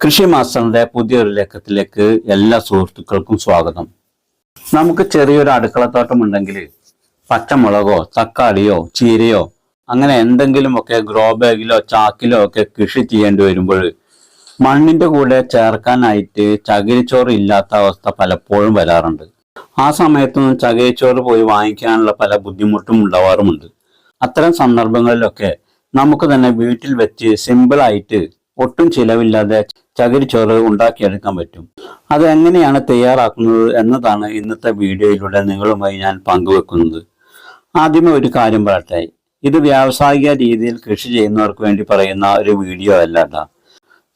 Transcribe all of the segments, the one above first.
കൃഷി മാസ്റ്ററിന്റെ പുതിയൊരു ലക്കത്തിലേക്ക് എല്ലാ സുഹൃത്തുക്കൾക്കും സ്വാഗതം. നമുക്ക് ചെറിയൊരു അടുക്കളത്തോട്ടം ഉണ്ടെങ്കിൽ പച്ചമുളകോ തക്കാളിയോ ചീരയോ അങ്ങനെ എന്തെങ്കിലുമൊക്കെ ഗ്രോ ബാഗിലോ ചാക്കിലോ ഒക്കെ കൃഷി ചെയ്യേണ്ടി വരുമ്പോൾ മണ്ണിന്റെ കൂടെ ചേർക്കാനായിട്ട് ചകിരിച്ചോറ് ഇല്ലാത്ത അവസ്ഥ പലപ്പോഴും വരാറുണ്ട്. ആ സമയത്തൊന്നും ചകിരിച്ചോറ് പോയി വാങ്ങിക്കാനുള്ള പല ബുദ്ധിമുട്ടും ഉണ്ടാവാറുമുണ്ട്. അത്തരം സന്ദർഭങ്ങളിലൊക്കെ നമുക്ക് തന്നെ വീട്ടിൽ വെച്ച് സിമ്പിളായിട്ട് ഒട്ടും ചിലവില്ലാതെ ചകിരിച്ചോറ് ഉണ്ടാക്കിയെടുക്കാൻ പറ്റും. അത് എങ്ങനെയാണ് തയ്യാറാക്കുന്നത് എന്നതാണ് ഇന്നത്തെ വീഡിയോയിലൂടെ നിങ്ങളുമായി ഞാൻ പങ്കുവെക്കുന്നത്. ആദ്യമേ ഒരു കാര്യം പറയട്ടെ, ഇത് വ്യാവസായിക രീതിയിൽ കൃഷി ചെയ്യുന്നവർക്ക് വേണ്ടി പറയുന്ന ഒരു വീഡിയോ അല്ല.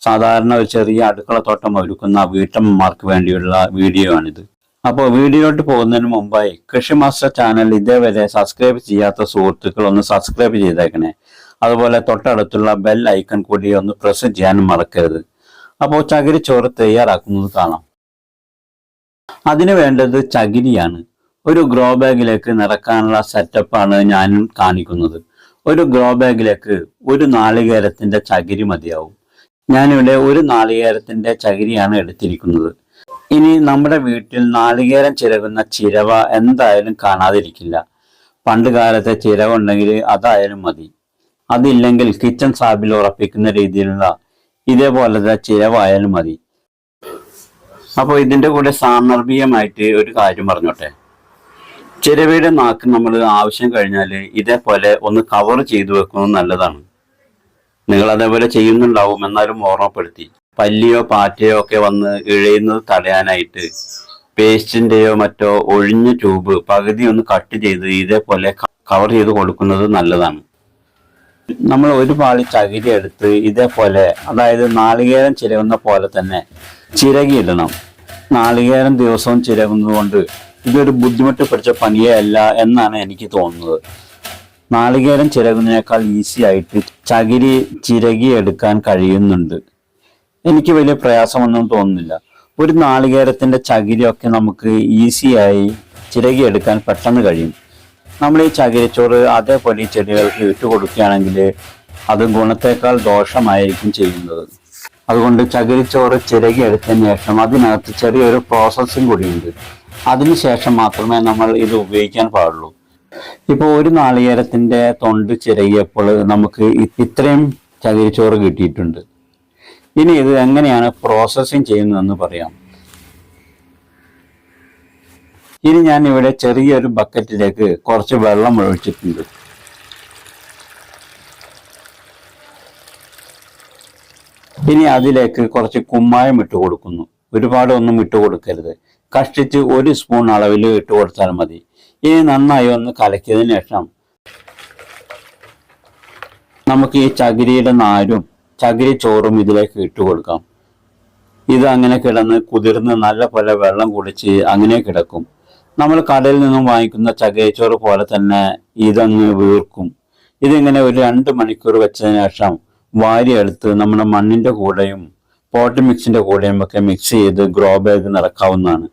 സാധാരണ ഒരു ചെറിയ അടുക്കളത്തോട്ടം ഒരുക്കുന്ന വീട്ടമ്മമാർക്ക് വേണ്ടിയുള്ള വീഡിയോ ആണിത്. അപ്പോൾ വീഡിയോയിലോട്ട് പോകുന്നതിന് മുമ്പായി കൃഷി മാസ്റ്റർ ചാനൽ ഇതേവരെ സബ്സ്ക്രൈബ് ചെയ്യാത്ത സുഹൃത്തുക്കൾ ഒന്ന് സബ്സ്ക്രൈബ് ചെയ്തേക്കണേ. അതുപോലെ തൊട്ടടുത്തുള്ള ബെൽ ഐക്കൺ കൂടി ഒന്ന് പ്രസ് ചെയ്യാനും മറക്കരുത്. അപ്പോൾ ചകിരിച്ചോറ് തയ്യാറാക്കുന്നത് കാണാം. അതിനു വേണ്ടത് ചകിരിയാണ്. ഒരു ഗ്രോ ബാഗിലേക്ക് നിറക്കാനുള്ള സെറ്റപ്പാണ് ഞാൻ കാണിക്കുന്നത്. ഒരു ഗ്രോ ബാഗിലേക്ക് ഒരു നാളികേരത്തിന്റെ ചകിരി മതിയാവും. ഞാനിവിടെ ഒരു നാളികേരത്തിന്റെ ചകിരിയാണ് എടുത്തിരിക്കുന്നത്. ഇനി നമ്മുടെ വീട്ടിൽ നാളികേരം ചിരകുന്ന ചിരവ എന്തായാലും കാണാതിരിക്കില്ല. പണ്ട് കാലത്തെ ചിരവ ഉണ്ടെങ്കിൽ അതായാലും മതി. അതില്ലെങ്കിൽ കിച്ചൺ സ്ലാബിൽ ഉറപ്പിക്കുന്ന രീതിയിലുള്ള ഇതേപോലത്തെ ചിരവായാലും മതി. അപ്പോൾ ഇതിൻ്റെ കൂടെ സാന്ദർഭികമായിട്ട് ഒരു കാര്യം പറഞ്ഞോട്ടെ. ചിരവയുടെ നാക്ക് നമ്മൾ ആവശ്യം കഴിഞ്ഞാൽ ഇതേപോലെ ഒന്ന് കവർ ചെയ്തു വെക്കുന്നത് നല്ലതാണ്. നിങ്ങൾ അതേപോലെ ചെയ്യുന്നുണ്ടാവും, എന്നാലും ഓർമ്മപ്പെടുത്തി. പല്ലിയോ പാറ്റയോ ഒക്കെ വന്ന് ഇഴയുന്നത് തടയാനായിട്ട് പേസ്റ്റിൻ്റെയോ മറ്റോ ഒഴിഞ്ഞ ട്യൂബ് പകുതി ഒന്ന് കട്ട് ചെയ്ത് ഇതേപോലെ കവർ ചെയ്ത് കൊടുക്കുന്നത് നല്ലതാണ്. നമ്മൾ ഒരു പാളി ചകിരി എടുത്ത് ഇതേപോലെ, അതായത് നാളികേരം ചിരകുന്ന പോലെ തന്നെ ചിരകിയിടണം. നാളികേരം ദിവസവും ചിരകുന്നത് കൊണ്ട് ഇതൊരു ബുദ്ധിമുട്ട് പിടിച്ച പണിയേ അല്ല എന്നാണ് എനിക്ക് തോന്നുന്നത്. നാളികേരം ചിരകുന്നതിനേക്കാൾ ഈസി ആയിട്ട് ചകിരി ചിരകി എടുക്കാൻ കഴിയുന്നുണ്ട്. എനിക്ക് വലിയ പ്രയാസമൊന്നും തോന്നുന്നില്ല. ഒരു നാളികേരത്തിന്റെ ചകിരിയൊക്കെ നമുക്ക് ഈസിയായി ചിരകിയെടുക്കാൻ പെട്ടെന്ന് കഴിയും. നമ്മൾ ഈ ചകിരിച്ചോറ് അതേപോലെ ഈ ചെടികൾക്ക് ഇട്ട് കൊടുക്കുകയാണെങ്കിൽ അത് ഗുണത്തേക്കാൾ ദോഷമായിരിക്കും ചെയ്യുന്നത്. അതുകൊണ്ട് ചകിരിച്ചോറ് ചിരകി എടുത്തതിന് ശേഷം അതിനകത്ത് ചെറിയൊരു പ്രോസസ്സിങ് കൂടിയുണ്ട്. അതിനുശേഷം മാത്രമേ നമ്മൾ ഇത് ഉപയോഗിക്കാൻ പാടുള്ളൂ. ഇപ്പോൾ ഒരു നാളികേരത്തിന്റെ തൊണ്ട് ചിരകിയപ്പോൾ നമുക്ക് ഇത്രയും ചകിരിച്ചോറ് കിട്ടിയിട്ടുണ്ട്. ഇനി ഇത് എങ്ങനെയാണ് പ്രോസസ്സിങ് ചെയ്യുന്നതെന്ന് പറയാം. ഇനി ഞാൻ ഇവിടെ ചെറിയൊരു ബക്കറ്റിലേക്ക് കുറച്ച് വെള്ളം ഒഴിച്ചിട്ടുണ്ട്. ഇനി അതിലേക്ക് കുറച്ച് കുമ്മായം ഇട്ട് കൊടുക്കുന്നു. ഒരുപാട് ഒന്നും ഇട്ട് കൊടുക്കരുത്. കഷ്ടിച്ച് 1 സ്പൂൺ അളവിൽ ഇട്ട് കൊടുത്താൽ മതി. ഇനി നന്നായി ഒന്ന് കലക്കിയതിന് ശേഷം നമുക്ക് ഈ ചകിരിയുടെ നാരും ചകിരി ചോറും ഇതിലേക്ക് ഇട്ട് കൊടുക്കാം. ഇത് അങ്ങനെ കിടന്ന് കുതിർന്ന് നല്ല പോലെ വെള്ളം കുടിച്ച് അങ്ങനെ കിടക്കും. നമ്മൾ കടയിൽ നിന്നും വാങ്ങിക്കുന്ന ചകിരിച്ചോറ് പോലെ തന്നെ ഇതങ്ങ് വീർക്കും. ഇതിങ്ങനെ ഒരു 2 മണിക്കൂർ വെച്ചതിന് ശേഷം വാരിയെടുത്ത് നമ്മുടെ മണ്ണിന്റെ കൂടെയും പോട്ട് മിക്സിന്റെ കൂടെയും ഒക്കെ മിക്സ് ചെയ്ത് ഗ്രോ ബാഗ് നിറക്കാവുന്നതാണ്.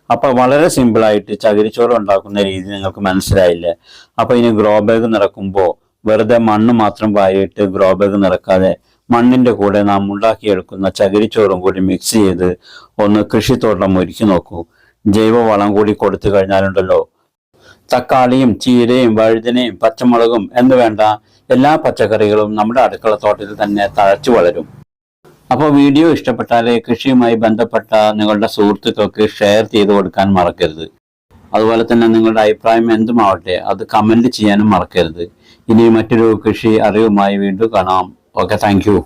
അപ്പൊ വളരെ സിമ്പിളായിട്ട് ചകിരിച്ചോറ് ഉണ്ടാക്കുന്ന രീതി നിങ്ങൾക്ക് മനസ്സിലായില്ലേ? അപ്പൊ ഇനി ഗ്രോ ബാഗ് നിറക്കുമ്പോൾ വെറുതെ മണ്ണ് മാത്രം വാരിയിട്ട് ഗ്രോ ബാഗ് നിറക്കാതെ മണ്ണിന്റെ കൂടെ നാം ഉണ്ടാക്കിയെടുക്കുന്ന ചകിരിച്ചോറും കൂടി മിക്സ് ചെയ്ത് ഒന്ന് കൃഷിത്തോട്ടം ഒരുക്കി നോക്കൂ. ജൈവ വളം കൂടി കൊടുത്തു കഴിഞ്ഞാലുണ്ടല്ലോ, തക്കാളിയും ചീരയും വഴുതനയും പച്ചമുളകും എന്ന് വേണ്ട എല്ലാ പച്ചക്കറികളും നമ്മുടെ അടുക്കളത്തോട്ടത്തിൽ തന്നെ തഴച്ചു വളരും. അപ്പോൾ വീഡിയോ ഇഷ്ടപ്പെട്ടാൽ കൃഷിയുമായി ബന്ധപ്പെട്ട നിങ്ങളുടെ സുഹൃത്തുക്കൾക്ക് ഷെയർ ചെയ്ത് കൊടുക്കാൻ മറക്കരുത്. അതുപോലെ തന്നെ നിങ്ങളുടെ അഭിപ്രായം എന്തുമാവട്ടെ അത് കമന്റ് ചെയ്യാനും മറക്കരുത്. ഇനി മറ്റൊരു കൃഷി അറിവുമായി വീണ്ടും കാണാം. Okay, thank you.